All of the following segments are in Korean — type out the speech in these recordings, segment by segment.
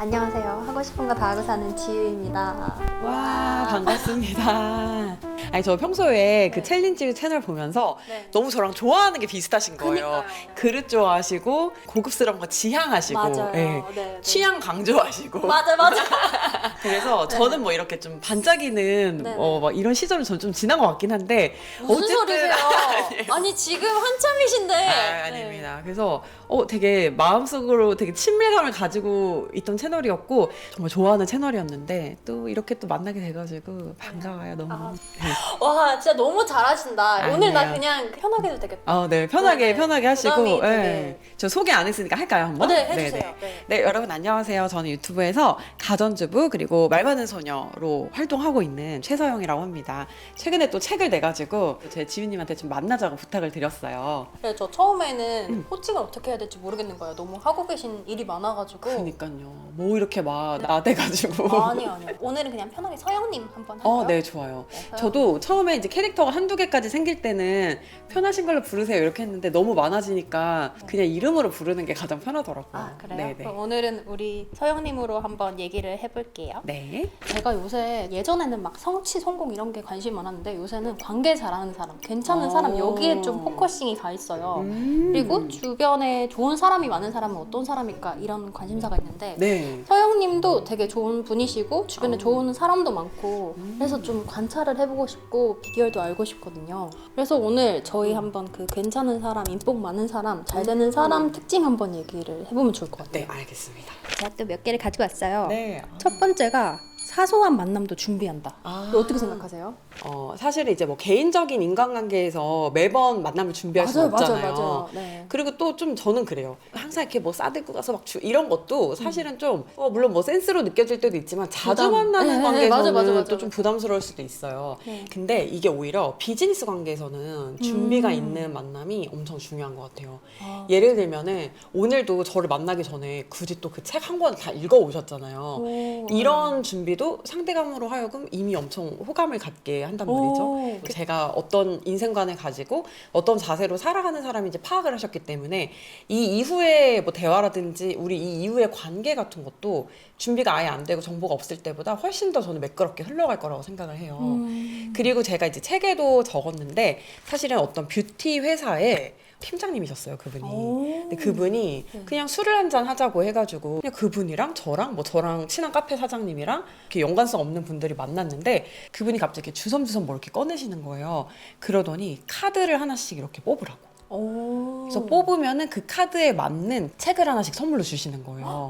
안녕하세요. 하고 싶은 거 다 하고 사는 지유입니다. 와, 반갑습니다. 아니, 저 평소에 그 챌린지 채널 보면서 네. 너무 저랑 좋아하는 게 비슷하신 거예요. 그니까요. 그릇 좋아하시고 고급스러운 거 지향하시고 맞아요. 예. 네. 취향 강조하시고 맞아. 그래서 저는 뭐 이렇게 좀 반짝이는 네네. 막 이런 시절은 전 좀 지난 것 같긴 한데 무슨 소리세요? 아니 지금 한참이신데. 아닙니다. 그래서 되게 마음속으로 되게 친밀감을 가지고 있던 채널이었고 정말 좋아하는 채널이었는데 또 이렇게 또 만나게 돼가지고 반가워요 너무. 네. 와 진짜 너무 잘하신다. 오늘 나 아니에요. 그냥 편하게 해도 되겠다. 네, 편하게 네. 편하게 하시고. 부담이 되게- 네. 저 소개 안 했으니까 할까요 한번? 네, 해주세요. 네. 네, 여러분 안녕하세요. 저는 유튜브에서 가전주부 그리고 말 많은 소녀로 활동하고 있는 최서영이라고 합니다. 최근에 또 책을 내가지고 제 지윤님한테 좀 만나자고 부탁을 드렸어요. 네, 저 처음에는 호칭을 어떻게 해야 될지 모르겠는 거예요. 너무 하고 계신 일이 많아가지고. 그러니까요. 뭐 이렇게 막 나대가지고. 아니요. 오늘은 그냥 편하게 서영님 한번 할까요? 네, 좋아요. 네, 서영님. 저도 처음에 이제 캐릭터가 한두 개까지 생길 때는 편하신 걸로 부르세요 이렇게 했는데 너무 많아지니까 그냥 이름으로 부르는 게 가장 편하더라고요. 아 그래요? 네네. 그럼 오늘은 우리 서영님으로 한번 얘기를 해볼게요. 네. 제가 요새 예전에는 막 성취, 성공 이런 게 관심이 많았는데 요새는 관계 잘하는 사람, 괜찮은 사람 여기에 좀 포커싱이 가 있어요. 그리고 주변에 좋은 사람이 많은 사람은 어떤 사람일까 이런 관심사가 있는데 네. 서영님도 되게 좋은 분이시고 주변에 좋은 사람도 많고 그래서 좀 관찰을 해보고 싶고 비결도 알고 싶거든요. 그래서 오늘 저희 한번 그 괜찮은 사람, 인복 많은 사람, 잘 되는 사람 특징 한번 얘기를 해보면 좋을 것 같아요. 네, 알겠습니다. 제가 또 몇 개를 가지고 왔어요. 네. 첫 번째가 사소한 만남도 준비한다. 아. 이거 어떻게 생각하세요? 사실은 이제 뭐 개인적인 인간관계에서 매번 만남을 준비할 수는 없잖아요. 맞아요. 네. 그리고 또 좀 저는 그래요. 항상 이렇게 뭐 싸들고 가서 막 이런 것도 사실은 좀 물론 뭐 센스로 느껴질 때도 있지만 자주 부담. 만나는 네, 관계에서는 맞아. 또 좀 부담스러울 수도 있어요. 네. 근데 이게 오히려 비즈니스 관계에서는 준비가 있는 만남이 엄청 중요한 것 같아요. 아, 예를 들면은 오늘도 저를 만나기 전에 굳이 또 그 책 한 권 다 읽어 오셨잖아요. 오, 이런 준비도 상대감으로 하여금 이미 엄청 호감을 갖게 한단 말이죠. 오. 제가 어떤 인생관을 가지고 어떤 자세로 살아가는 사람인지 파악을 하셨기 때문에 이 이후에 뭐 대화라든지 우리 이 이후의 관계 같은 것도 준비가 아예 안 되고 정보가 없을 때보다 훨씬 더 저는 매끄럽게 흘러갈 거라고 생각을 해요. 그리고 제가 이제 책에도 적었는데 사실은 어떤 뷰티 회사에 팀장님이셨어요, 그분이. 근데 그분이 그냥 술을 한잔 하자고 해가지고 그냥 그분이랑 저랑 저랑 친한 카페 사장님이랑 이렇게 연관성 없는 분들이 만났는데 그분이 갑자기 주섬주섬 뭘 이렇게 꺼내시는 거예요. 그러더니 카드를 하나씩 이렇게 뽑으라고. 오. 그래서 뽑으면은 그 카드에 맞는 책을 하나씩 선물로 주시는 거예요.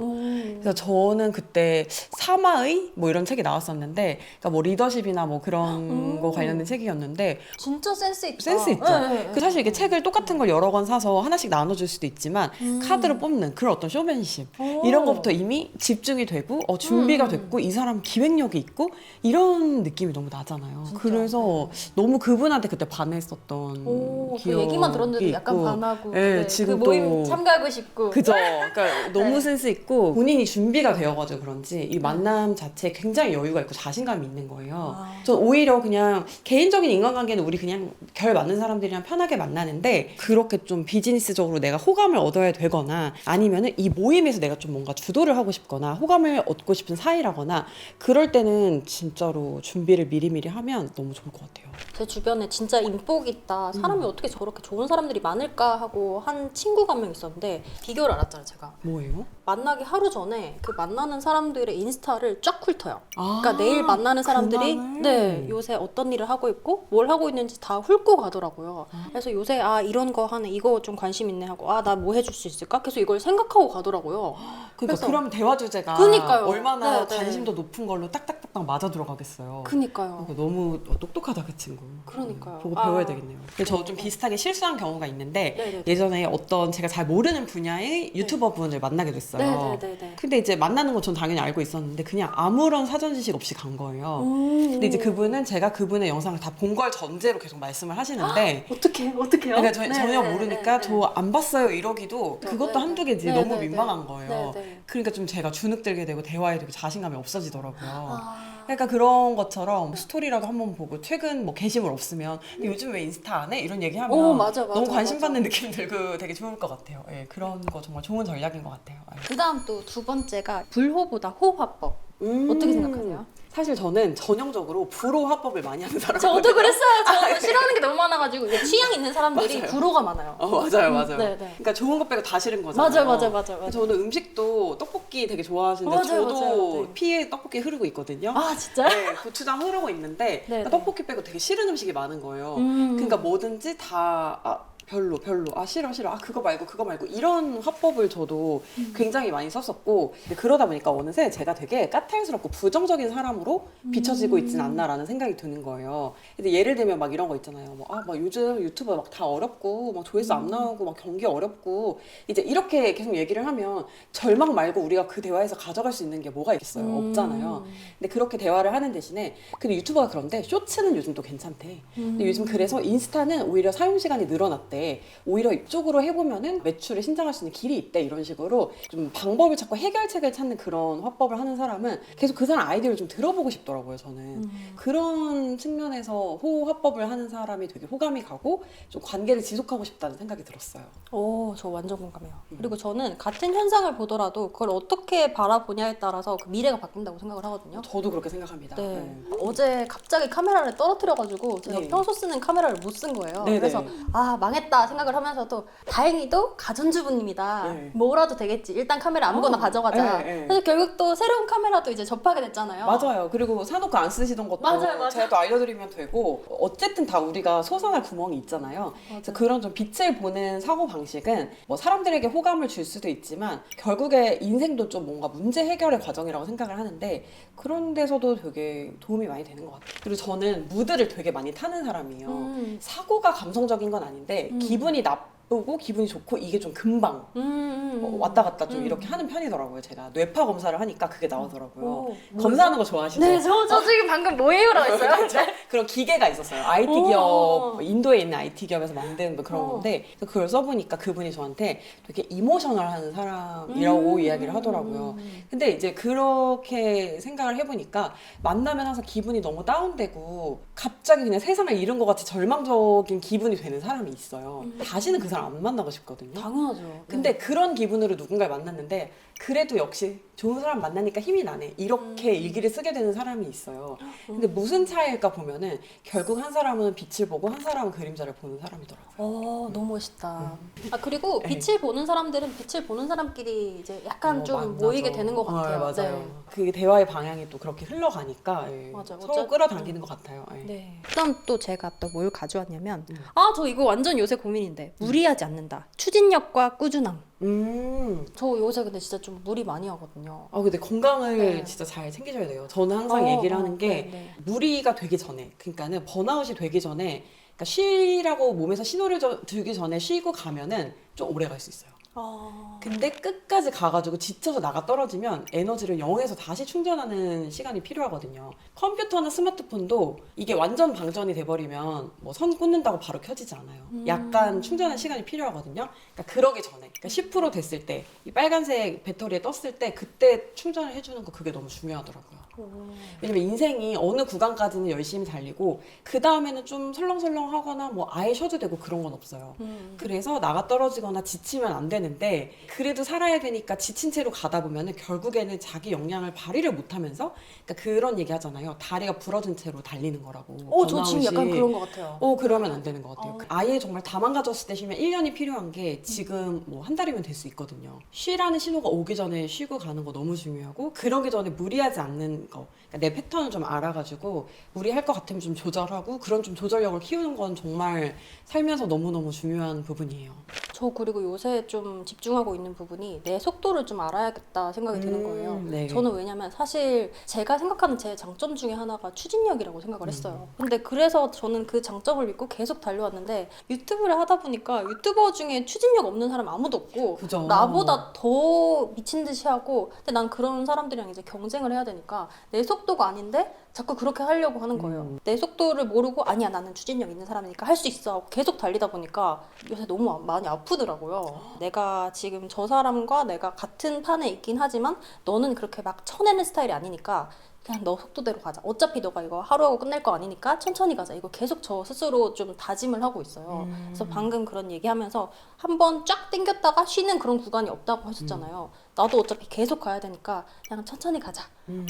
그래서 저는 그때 사마의 뭐 이런 책이 나왔었는데, 그러니까 뭐 리더십이나 뭐 그런 거 관련된 책이었는데 진짜 센스 있다. 센스 있죠. 네. 그 사실 이게 책을 똑같은 걸 여러 권 사서 하나씩 나눠줄 수도 있지만 카드로 뽑는 그런 어떤 쇼맨십 이런 것부터 이미 집중이 되고 준비가 됐고 이 사람 기획력이 있고 이런 느낌이 너무 나잖아요. 진짜. 그래서 너무 그분한테 그때 반했었던 오, 그 기억이 얘기만 들었는데도 약간 있고. 반하고. 네, 지금 그 모임 또 참가하고 싶고. 그죠. 그러니까 너무 네. 센스 있고 본인이 준비가 되어가지고 그런지 이 만남 자체에 굉장히 여유가 있고 자신감이 있는 거예요. 전 오히려 그냥 개인적인 인간관계는 우리 그냥 결 맞는 사람들이랑 편하게 만나는데 그렇게 좀 비즈니스적으로 내가 호감을 얻어야 되거나 아니면은 이 모임에서 내가 좀 뭔가 주도를 하고 싶거나 호감을 얻고 싶은 사이라거나 그럴 때는 진짜로 준비를 미리미리 하면 너무 좋을 것 같아요. 제 주변에 진짜 인복 있다. 사람이 어떻게 저렇게 좋은 사람들이 많을까 하고 한 친구가 한 명 있었는데 비결을 알았잖아요, 제가. 뭐예요? 만나기 하루 전에 그 만나는 사람들의 인스타를 쫙 훑어요. 아, 그러니까 내일 만나는 사람들이 그날을? 네, 요새 어떤 일을 하고 있고 뭘 하고 있는지 다 훑고 가더라고요. 그래서 요새 이런 거 하네, 이거 좀 관심 있네 하고 나 뭐 해줄 수 있을까? 계속 이걸 생각하고 가더라고요. 그러니까 그래서- 그럼 대화 주제가 그니까요. 얼마나 네, 네. 관심도 높은 걸로 딱딱딱딱 맞아 들어가겠어요. 그니까요. 그러니까 너무 똑똑하다 그 친구. 그러니까요. 보고 배워야 되겠네요. 저 좀 비슷하게 실수한 경우가 있는데 네네네. 예전에 어떤 제가 잘 모르는 분야의 유튜버 분을 만나게 됐어요. 네네네. 근데 이제 만나는 건 전 당연히 알고 있었는데 그냥 아무런 사전 지식 없이 간 거예요. 근데 이제 그분은 제가 그분의 영상을 다 본 걸 전제로 계속 말씀을 하시는데 어떡해요? 그러니까 전혀 모르니까 저 안 봤어요 이러기도 그것도 한두 개지 너무 민망한 거예요. 네네. 그러니까 좀 제가 주눅 들게 되고 대화에 되게 자신감이 없어지더라고요. 그러니까 그런 것처럼 스토리라도 한번 보고 최근 뭐 게시물 없으면 요즘 왜 인스타 안 해? 이런 얘기하면 오, 맞아, 맞아, 너무 관심 맞아. 받는 느낌 들고 되게 좋을 것 같아요. 예, 그런 거 정말 좋은 전략인 것 같아요. 예. 그 다음 또 두 번째가 불호보다 호화법. 어떻게 생각하세요? 사실 저는 전형적으로 불호 화법을 많이 하는 사람이거든요. 저도 그랬어요. 저도 싫어하는 게 너무 많아가지고 이게 취향 있는 사람들이 맞아요. 불호가 많아요. 맞아요. 네. 그러니까 좋은 것 빼고 다 싫은 거잖아요. 맞아요. 저는 음식도 떡볶이 되게 좋아하시는데 맞아요, 저도 맞아요. 네. 피에 떡볶이 흐르고 있거든요. 아, 진짜요? 네, 고추장 흐르고 있는데 네, 네. 떡볶이 빼고 되게 싫은 음식이 많은 거예요. 음. 그러니까 뭐든지 다 별로 싫어 그거 말고 이런 화법을 저도 굉장히 많이 썼었고 근데 그러다 보니까 어느새 제가 되게 까탈스럽고 부정적인 사람으로 비춰지고 있진 않나라는 생각이 드는 거예요. 근데 예를 들면 막 이런 거 있잖아요. 막 요즘 유튜버 막 다 어렵고 막 조회수 안 나오고 막 경기 어렵고 이제 이렇게 계속 얘기를 하면 절망 말고 우리가 그 대화에서 가져갈 수 있는 게 뭐가 있겠어요? 없잖아요. 근데 그렇게 대화를 하는 대신에 근데 유튜버가 그런데 쇼츠는 요즘 또 괜찮대. 근데 요즘 그래서 인스타는 오히려 사용 시간이 늘어났대. 오히려 이쪽으로 해보면은 매출을 신장할 수 있는 길이 있대 이런 식으로 좀 방법을 찾고 해결책을 찾는 그런 화법을 하는 사람은 계속 그 사람 아이디어를 좀 들어보고 싶더라고요. 저는 그런 측면에서 화법을 하는 사람이 되게 호감이 가고 좀 관계를 지속하고 싶다는 생각이 들었어요. 오, 저 완전 공감해요. 그리고 저는 같은 현상을 보더라도 그걸 어떻게 바라보냐에 따라서 그 미래가 바뀐다고 생각을 하거든요. 저도 그렇게 생각합니다. 네. 어제 갑자기 카메라를 떨어뜨려가지고 제가 네. 평소 쓰는 카메라를 못 쓴 거예요. 네네. 그래서 망했다 생각을 하면서도 다행히도 가전주부님이다. 네. 뭐라도 되겠지. 일단 카메라 아무거나 가져가자. 네. 그래서 결국 또 새로운 카메라도 이제 접하게 됐잖아요. 맞아요. 그리고 사놓고 안 쓰시던 것도 맞아요. 제가 또 알려드리면 되고 어쨌든 다 우리가 솟아날 구멍이 있잖아요. 그래서 그런 좀 빛을 보는 사고 방식은 뭐 사람들에게 호감을 줄 수도 있지만 결국에 인생도 좀 뭔가 문제 해결의 과정이라고 생각을 하는데 그런 데서도 되게 도움이 많이 되는 것 같아요. 그리고 저는 무드를 되게 많이 타는 사람이에요. 사고가 감성적인 건 아닌데 기분이 나쁘고 기분이 좋고 이게 좀 금방 왔다 갔다 좀 이렇게 하는 편이더라고요. 제가 뇌파 검사를 하니까 그게 나오더라고요. 오, 검사하는 거 좋아하시죠? 네, 저 지금 방금 뭐예요라고 했어요. 그런 기계가 있었어요. IT 오. 기업, 인도에 있는 IT 기업에서 만든 뭐 그런 건데 그걸 써보니까 그분이 저한테 되게 이모셔널한 사람이라고 이야기를 하더라고요. 근데 이제 그렇게 생각을 해보니까 만나면 항상 기분이 너무 다운되고 갑자기 그냥 세상을 잃은 것 같이 절망적인 기분이 되는 사람이 있어요. 다시는 그 사람 안 만나고 싶거든요. 당연하죠. 근데 그런 기분으로 누군가를 만났는데 그래도 역시 좋은 사람 만나니까 힘이 나네 이렇게 일기를 쓰게 되는 사람이 있어요. 근데 무슨 차이일까 보면은 결국 한 사람은 빛을 보고 한 사람은 그림자를 보는 사람이더라고요. 너무 멋있다. 그리고 빛을 보는 사람들은 빛을 보는 사람끼리 이제 약간 좀 만나죠. 모이게 되는 것 같아요. 맞아요. 네. 그 대화의 방향이 또 그렇게 흘러가니까 맞아요. 서로 끌어당기는 것 같아요. 예. 네. 그다음 또 제가 또 뭘 가져왔냐면 저 이거 완전 요새 고민인데 무리하지 않는다. 추진력과 꾸준함. 저 요새 근데 진짜 좀 무리 많이 하거든요. 근데 건강을 네. 진짜 잘 챙기셔야 돼요. 저는 항상 얘기를 하는 게 네. 무리가 되기 전에, 그러니까는 번아웃이 되기 전에, 그러니까 쉬라고 몸에서 신호를 들기 전에 쉬고 가면은 좀 오래 갈 수 있어요. 근데 끝까지 가가지고 지쳐서 나가 떨어지면 에너지를 0에서 다시 충전하는 시간이 필요하거든요. 컴퓨터나 스마트폰도 이게 완전 방전이 돼버리면 뭐 선 꽂는다고 바로 켜지지 않아요. 약간 충전할 시간이 필요하거든요. 그러니까 그러기 전에, 그러니까 10% 됐을 때, 이 빨간색 배터리에 떴을 때 그때 충전을 해주는 거 그게 너무 중요하더라고요. 왜냐면 인생이 어느 구간까지는 열심히 달리고 그 다음에는 좀 설렁설렁 하거나 뭐 아예 쉬어도 되고 그런 건 없어요. 그래서 나가 떨어지거나 지치면 안 되는데 그래도 살아야 되니까 지친 채로 가다 보면은 결국에는 자기 역량을 발휘를 못하면서 그러니까 그런 얘기 하잖아요. 다리가 부러진 채로 달리는 거라고. 저 지금 약간 그런 것 같아요. 그러면 안 되는 것 같아요. 아예 정말 다 망가졌을 때 쉬면 1년이 필요한 게 지금 뭐 한 달이면 될 수 있거든요. 쉬라는 신호가 오기 전에 쉬고 가는 거 너무 중요하고 그러기 전에 무리하지 않는 거. 그러니까 내 패턴을 좀 알아가지고 무리할 것 같으면 좀 조절하고 그런 좀 조절력을 키우는 건 정말 살면서 너무너무 중요한 부분이에요. 저 그리고 요새 좀 집중하고 있는 부분이 내 속도를 좀 알아야겠다 생각이 드는 거예요. 네. 저는 왜냐면 사실 제가 생각하는 제 장점 중에 하나가 추진력이라고 생각을 했어요. 근데 그래서 저는 그 장점을 믿고 계속 달려왔는데 유튜브를 하다 보니까 유튜버 중에 추진력 없는 사람 아무도 없고 그죠. 나보다 더 미친 듯이 하고 근데 난 그런 사람들이랑 이제 경쟁을 해야 되니까 내 속도가 아닌데 자꾸 그렇게 하려고 하는 거예요. 내 속도를 모르고 아니야 나는 추진력 있는 사람이니까 할 수 있어 하고 계속 달리다 보니까 요새 너무 많이 아프더라고요. 내가 지금 저 사람과 내가 같은 판에 있긴 하지만 너는 그렇게 막 쳐내는 스타일이 아니니까 그냥 너 속도대로 가자. 어차피 너가 이거 하루하고 끝낼 거 아니니까 천천히 가자. 이거 계속 저 스스로 좀 다짐을 하고 있어요. 그래서 방금 그런 얘기하면서 한번 쫙 당겼다가 쉬는 그런 구간이 없다고 하셨잖아요. 나도 어차피 계속 가야 되니까 그냥 천천히 가자.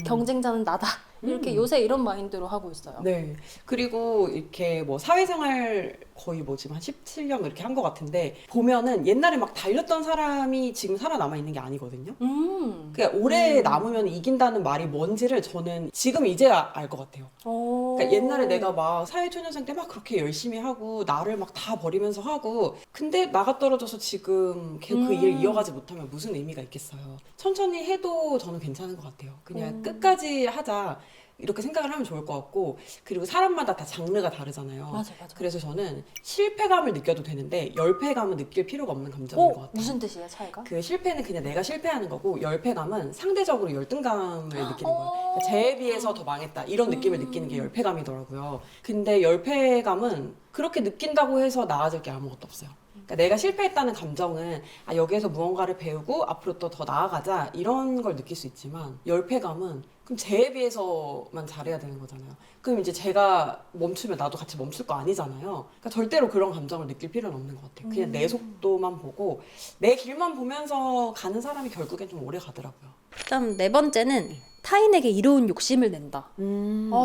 경쟁자는 나다. 이렇게 요새 이런 마인드로 하고 있어요. 네. 그리고 이렇게 뭐 사회생활 거의 뭐 지금 한 17년 이렇게 한 것 같은데 보면은 옛날에 막 달렸던 사람이 지금 살아남아 있는 게 아니거든요. 그러니까 오래 남으면 이긴다는 말이 뭔지를 저는 지금 이제야 알 것 같아요. 그러니까 옛날에 내가 막 사회초년생 때 막 그렇게 열심히 하고 나를 막 다 버리면서 하고 근데 나가 떨어져서 지금 계속 그 일을 이어가지 못하면 무슨 의미가 있겠어요. 천천히 해도 저는 괜찮은 것 같아요. 그냥 끝까지 하자. 이렇게 생각을 하면 좋을 것 같고 그리고 사람마다 다 장르가 다르잖아요. 맞아. 그래서 저는 실패감을 느껴도 되는데 열패감은 느낄 필요가 없는 감정인 것 같아요. 무슨 뜻이에요, 차이가? 그 실패는 그냥 내가 실패하는 거고 열패감은 상대적으로 열등감을 느끼는 거예요. 그러니까 쟤에 비해서 더 망했다 이런 느낌을 느끼는 게 열패감이더라고요. 근데 열패감은 그렇게 느낀다고 해서 나아질 게 아무것도 없어요. 그러니까 내가 실패했다는 감정은 아 여기에서 무언가를 배우고 앞으로 또 더 나아가자 이런 걸 느낄 수 있지만 열패감은 그럼 쟤에 비해서만 잘해야 되는 거잖아요. 그럼 이제 제가 멈추면 나도 같이 멈출 거 아니잖아요. 그러니까 절대로 그런 감정을 느낄 필요는 없는 것 같아요. 그냥 내 속도만 보고 내 길만 보면서 가는 사람이 결국엔 좀 오래 가더라고요. 그다음 네 번째는 타인에게 이로운 욕심을 낸다.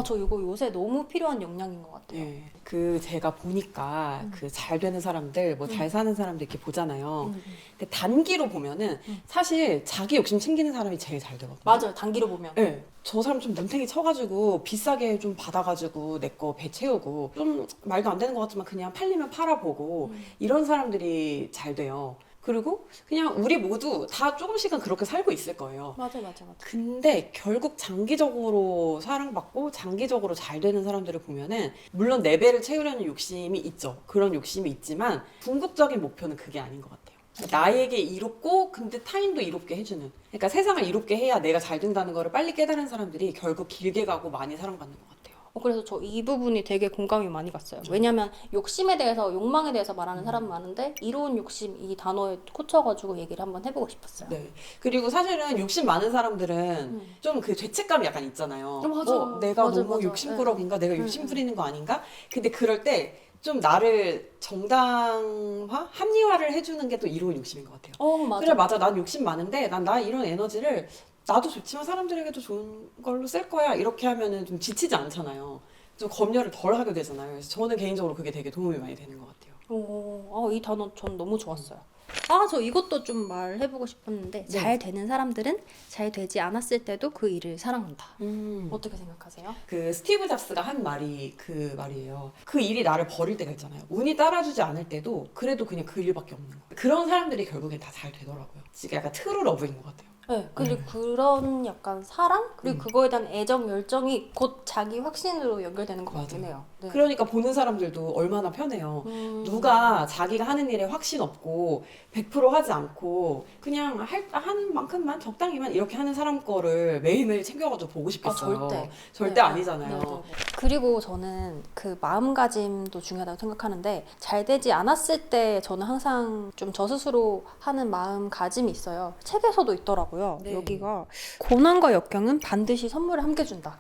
저 이거 요새 너무 필요한 역량인 것 같아요. 예. 그 제가 보니까 그 잘 되는 사람들, 뭐 잘 사는 사람들 이렇게 보잖아요. 근데 단기로 보면은 사실 자기 욕심 챙기는 사람이 제일 잘 되거든요. 맞아요. 단기로 보면. 네. 저 사람 좀 눈탱이 쳐가지고 비싸게 좀 받아가지고 내 거 배 채우고 좀 말도 안 되는 것 같지만 그냥 팔리면 팔아보고 이런 사람들이 잘 돼요. 그리고 그냥 우리 모두 다 조금씩은 그렇게 살고 있을 거예요. 맞아. 근데 결국 장기적으로 사랑받고 장기적으로 잘 되는 사람들을 보면은 물론 내 배를 채우려는 욕심이 있죠. 그런 욕심이 있지만 궁극적인 목표는 그게 아닌 것 같아요. 나에게 이롭고 근데 타인도 이롭게 해주는 그러니까 세상을 이롭게 해야 내가 잘 된다는 거를 빨리 깨달은 사람들이 결국 길게 가고 많이 사랑받는 것 같아요. 그래서 저 이 부분이 되게 공감이 많이 갔어요. 왜냐면 욕심에 대해서 욕망에 대해서 말하는 사람 많은데 이로운 욕심 이 단어에 꽂혀가지고 얘기를 한번 해보고 싶었어요. 네. 그리고 사실은 욕심 많은 사람들은 좀 그 죄책감이 약간 있잖아요. 맞아. 내가 맞아, 너무 맞아. 욕심꾸러기인가? 내가 욕심 부리는 거 아닌가? 근데 그럴 때 좀 나를 정당화? 합리화를 해주는 게 또 이로운 욕심인 것 같아요. 맞아. 그래 맞아 난 욕심 많은데 난 나 이런 에너지를 나도 좋지만 사람들에게도 좋은 걸로 쓸 거야 이렇게 하면은 좀 지치지 않잖아요. 좀 검열을 덜 하게 되잖아요. 그래서 저는 개인적으로 그게 되게 도움이 많이 되는 것 같아요. 이 단어 전 너무 좋았어요. 저 이것도 좀 말해보고 싶었는데 네. 잘 되는 사람들은 잘 되지 않았을 때도 그 일을 사랑한다. 어떻게 생각하세요? 그 스티브 잡스가 한 말이 그 말이에요. 그 일이 나를 버릴 때가 있잖아요. 운이 따라주지 않을 때도 그래도 그냥 그 일밖에 없는 거예요. 그런 사람들이 결국엔 다 잘 되더라고요. 지금 약간 트루 러브인 것 같아요. 네, 그리고 그런 약간 사랑 그리고 그거에 대한 애정 열정이 곧 자기 확신으로 연결되는 것 같긴 맞아요. 해요. 네. 그러니까 보는 사람들도 얼마나 편해요. 누가 자기가 하는 일에 확신 없고 100% 하지 않고 그냥 하는 만큼만 적당히만 이렇게 하는 사람 거를 매일매일 챙겨가지고 보고 싶겠어요. 절대 네, 아니잖아요. 네. 그리고 저는 그 마음가짐도 중요하다고 생각하는데 잘 되지 않았을 때 저는 항상 좀 저 스스로 하는 마음가짐이 있어요. 책에서도 있더라고요. 네. 여기가 고난과 역경은 반드시 선물을 함께 준다.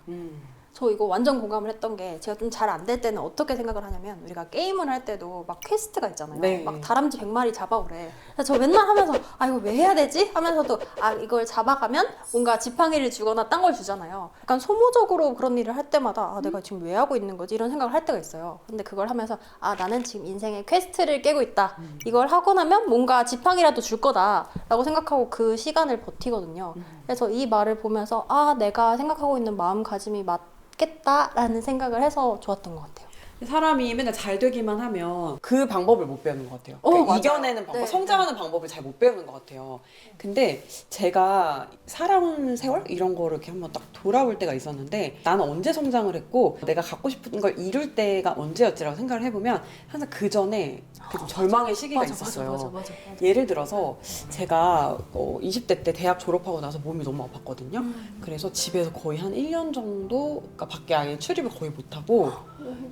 저 이거 완전 공감을 했던 게 제가 좀 잘 안 될 때는 어떻게 생각을 하냐면 우리가 게임을 할 때도 막 퀘스트가 있잖아요. 네. 막 다람쥐 100마리 잡아오래. 그래서 저 맨날 하면서 이거 왜 해야 되지? 하면서도 이걸 잡아가면 뭔가 지팡이를 주거나 딴 걸 주잖아요. 약간 소모적으로 그런 일을 할 때마다 내가 지금 왜 하고 있는 거지? 이런 생각을 할 때가 있어요. 근데 그걸 하면서 나는 지금 인생의 퀘스트를 깨고 있다. 이걸 하고 나면 뭔가 지팡이라도 줄 거다 라고 생각하고 그 시간을 버티거든요. 그래서 이 말을 보면서 내가 생각하고 있는 마음가짐이 맞겠다라는 생각을 해서 좋았던 것 같아요. 사람이 맨날 잘 되기만 하면 그 방법을 못 배우는 것 같아요. 그러니까 맞아요. 이겨내는 방법, 네, 성장하는 방법을 잘 못 배우는 것 같아요. 근데 제가 살아온 세월 이런 거를 이렇게 한번 딱 돌아올 때가 있었는데 나는 언제 성장을 했고 내가 갖고 싶은 걸 이룰 때가 언제였지라고 생각을 해보면 항상 그 전에 좀 절망의 시기가 있었어요. 맞아. 예를 들어서 제가 20대 때 대학 졸업하고 나서 몸이 너무 아팠거든요. 그래서 집에서 거의 한 1년 정도 그러니까 밖에 아예 출입을 거의 못하고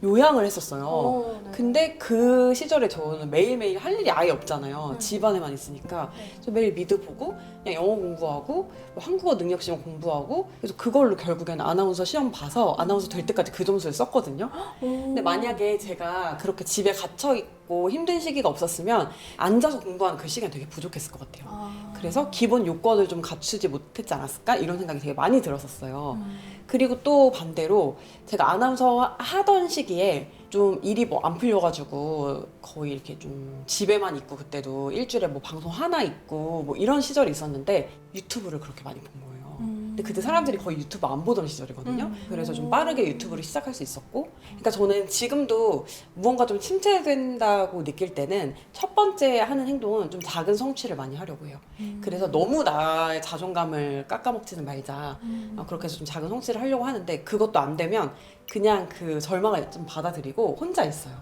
요양을 했었어요. 네. 근데 그 시절에 저는 매일매일 할 일이 아예 없잖아요. 집안에만 있으니까. 그래서 매일 미드 보고 그냥 영어 공부하고 뭐 한국어 능력 시험 공부하고 그래서 그걸로 결국에는 아나운서 시험 봐서 아나운서 될 때까지 그 점수를 썼거든요. 근데 만약에 제가 그렇게 집에 갇혀 있고 힘든 시기가 없었으면 앉아서 공부하는 그 시간이 되게 부족했을 것 같아요. 그래서 기본 요건을 좀 갖추지 못했지 않았을까? 이런 생각이 되게 많이 들었었어요. 그리고 또 반대로 제가 아나운서 하던 시기에 좀 일이 뭐 안 풀려가지고 거의 이렇게 좀 집에만 있고 그때도 일주일에 뭐 방송 하나 있고 뭐 이런 시절이 있었는데 유튜브를 그렇게 많이 본 거예요. 근데 그때 사람들이 거의 유튜브 안 보던 시절이거든요. 그래서 좀 빠르게 유튜브를 시작할 수 있었고 그러니까 저는 지금도 무언가 좀 침체된다고 느낄 때는 첫 번째 하는 행동은 좀 작은 성취를 많이 하려고 해요. 그래서 너무 나의 자존감을 깎아먹지는 말자. 그렇게 해서 좀 작은 성취를 하려고 하는데 그것도 안 되면 그냥 그 절망을 좀 받아들이고 혼자 있어요.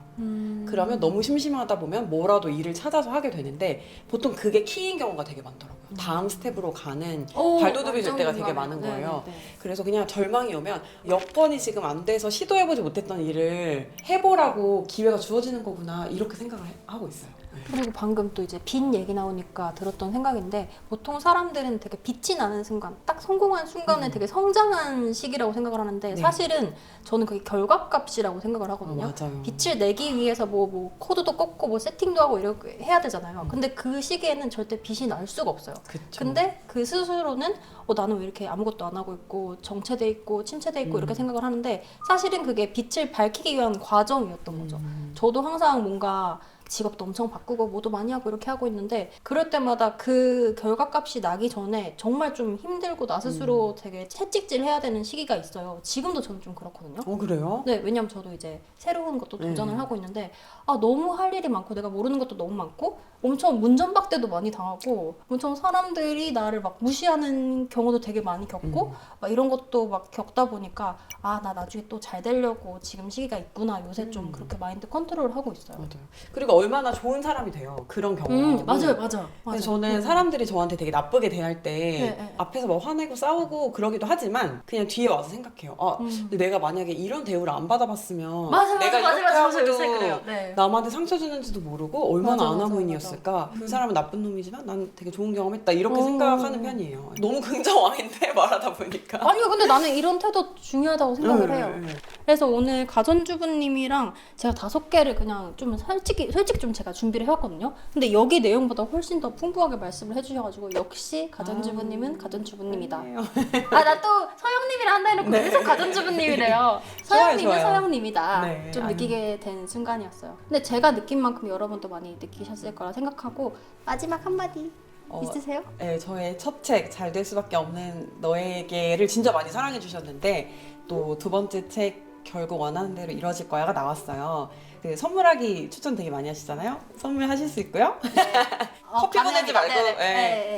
그러면 너무 심심하다 보면 뭐라도 일을 찾아서 하게 되는데 보통 그게 키인 경우가 되게 많더라고요. 다음 스텝으로 가는 발돋움이 될 때가 되게 많은 거예요. 그래서 그냥 절망이 오면 여건이 지금 안 돼서 시도해보지 못했던 일을 해보라고 기회가 주어지는 거구나 이렇게 생각을 하고 있어요. 그리고 방금 또 이제 빚 얘기 나오니까 들었던 생각인데 보통 사람들은 되게 빛이 나는 순간, 딱 성공한 순간에 되게 성장한 시기라고 생각을 하는데 네. 사실은 저는 그게 결과값이라고 생각을 하거든요. 맞아요. 빛을 내기 위해서 뭐 코드도 꺾고 뭐 세팅도 하고 이렇게 해야 되잖아요. 근데 그 시기에는 절대 빛이 날 수가 없어요. 그쵸. 근데 그 스스로는 나는 왜 이렇게 아무것도 안 하고 있고 정체돼 있고 침체돼 있고 이렇게 생각을 하는데 사실은 그게 빛을 밝히기 위한 과정이었던 거죠. 저도 항상 뭔가 직업도 엄청 바꾸고 뭐도 많이 하고 이렇게 하고 있는데 그럴 때마다 그 결과값이 나기 전에 정말 좀 힘들고 나 스스로 되게 채찍질 해야 되는 시기가 있어요. 지금도 저는 좀 그렇거든요. 그래요? 네, 왜냐면 저도 이제 새로운 것도 도전을 하고 있는데 너무 할 일이 많고 내가 모르는 것도 너무 많고 엄청 문전박대도 많이 당하고 엄청 사람들이 나를 막 무시하는 경우도 되게 많이 겪고 막 이런 것도 막 겪다 보니까 나 나중에 또 잘 되려고 지금 시기가 있구나 요새 좀 그렇게 마인드 컨트롤을 하고 있어요. 맞아요. 그리고 얼마나 좋은 사람이 돼요. 그런 경험. 맞아요. 근데 저는 사람들이 저한테 되게 나쁘게 대할 때 네. 앞에서 막 화내고 싸우고 그러기도 하지만 그냥 뒤에 와서 생각해요. 근데 내가 만약에 이런 대우를 안 받아봤으면 내가 이렇게 하고도 네. 남한테 상처 주는지도 모르고 얼마나 맞아, 아나무인이었을까. 그 사람은 나쁜 놈이지만 난 되게 좋은 경험했다 이렇게 생각하는 편이에요. 너무 긍정왕인데 말하다 보니까. 아니요, 근데 나는 이런 태도 중요하다고 생각을 해요. 그래서 오늘 가전주부님이랑 제가 5개를 그냥 좀 솔직히 좀 제가 준비를 해왔거든요. 근데 여기 내용보다 훨씬 더 풍부하게 말씀을 해주셔가지고 역시 가전주부님은 가전주부님이다. 나 또 서영님이라 한다 해놓고 계속 가전주부님이래요. 서영님은 좋아요. 서영님이다. 네, 좀 느끼게 된 순간이었어요. 근데 제가 느낀 만큼 여러분도 많이 느끼셨을 거라 생각하고 마지막 한마디 있으세요? 네, 저의 첫 책 잘 될 수밖에 없는 너에게를 진짜 많이 사랑해 주셨는데 또 두 번째 책 결국 원하는 대로 이루어질 거야가 나왔어요. 그 선물하기 추천 되게 많이 하시잖아요. 선물하실 수 있고요. 커피 보내지 말고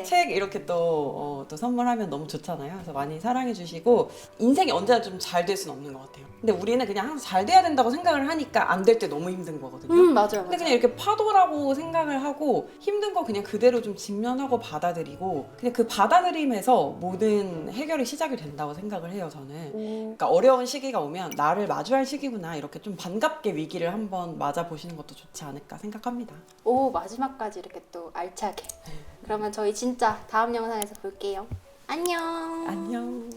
책 이렇게 또 선물하면 너무 좋잖아요. 그래서 많이 사랑해 주시고 인생이 언제나 좀 잘 될 수는 없는 것 같아요. 근데 우리는 그냥 항상 잘 돼야 된다고 생각을 하니까 안 될 때 너무 힘든 거거든요. 맞아요. 근데 그냥 이렇게 파도라고 생각을 하고 힘든 거 그냥 그대로 좀 직면하고 받아들이고 그냥 그 받아들임에서 모든 해결이 시작이 된다고 생각을 해요. 저는. 그러니까 어려운 시기가 오면 나를 마주할 시기구나 이렇게 좀 반갑게 위기를 한번 맞아보시는 것도 좋지 않을까 생각합니다. 마지막까지 이렇게 또 알차게. 그러면 저희 진짜 다음 영상에서 볼게요. 안녕. 안녕.